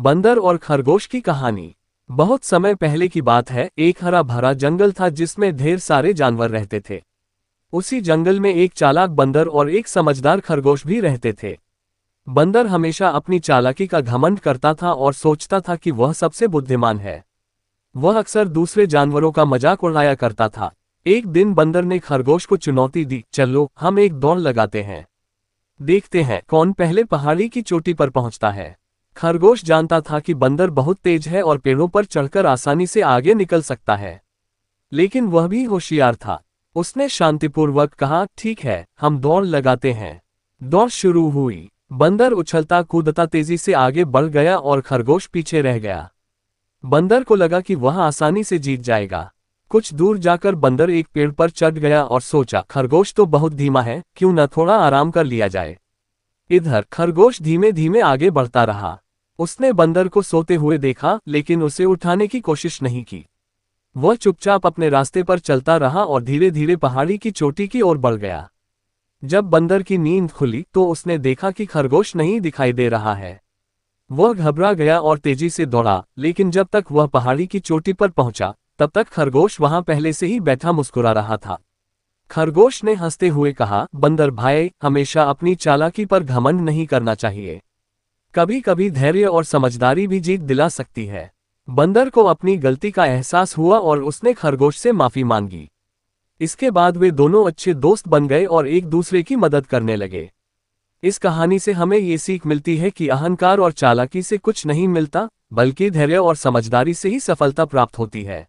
बंदर और खरगोश की कहानी। बहुत समय पहले की बात है। एक हरा भरा जंगल था जिसमें ढेर सारे जानवर रहते थे। उसी जंगल में एक चालाक बंदर और एक समझदार खरगोश भी रहते थे। बंदर हमेशा अपनी चालाकी का घमंड करता था और सोचता था कि वह सबसे बुद्धिमान है। वह अक्सर दूसरे जानवरों का मजाक उड़ाया करता था। एक दिन बंदर ने खरगोश को चुनौती दी, चलो हम एक दौड़ लगाते हैं, देखते हैं कौन पहले पहाड़ी की चोटी पर पहुंचता है। खरगोश जानता था कि बंदर बहुत तेज है और पेड़ों पर चढ़कर आसानी से आगे निकल सकता है, लेकिन वह भी होशियार था। उसने शांतिपूर्वक कहा, ठीक है, हम दौड़ लगाते हैं। दौड़ शुरू हुई। बंदर उछलता कूदता तेजी से आगे बढ़ गया और खरगोश पीछे रह गया। बंदर को लगा कि वह आसानी से जीत जाएगा। कुछ दूर जाकर बंदर एक पेड़ पर चढ़ गया और सोचा, खरगोश तो बहुत धीमा है, क्यों न थोड़ा आराम कर लिया जाए। इधर खरगोश धीमे धीमे आगे बढ़ता रहा। उसने बंदर को सोते हुए देखा, लेकिन उसे उठाने की कोशिश नहीं की। वह चुपचाप अपने रास्ते पर चलता रहा और धीरे धीरे पहाड़ी की चोटी की ओर बढ़ गया। जब बंदर की नींद खुली तो उसने देखा कि खरगोश नहीं दिखाई दे रहा है। वह घबरा गया और तेजी से दौड़ा, लेकिन जब तक वह पहाड़ी की चोटी पर पहुंचा तब तक खरगोश वहां पहले से ही बैठा मुस्कुरा रहा था। खरगोश ने हंसते हुए कहा, बंदर भाई, हमेशा अपनी चालाकी पर घमंड नहीं करना चाहिए। कभी कभी धैर्य और समझदारी भी जीत दिला सकती है। बंदर को अपनी गलती का एहसास हुआ और उसने खरगोश से माफी मांगी। इसके बाद वे दोनों अच्छे दोस्त बन गए और एक दूसरे की मदद करने लगे। इस कहानी से हमें ये सीख मिलती है कि अहंकार और चालाकी से कुछ नहीं मिलता, बल्कि धैर्य और समझदारी से ही सफलता प्राप्त होती है।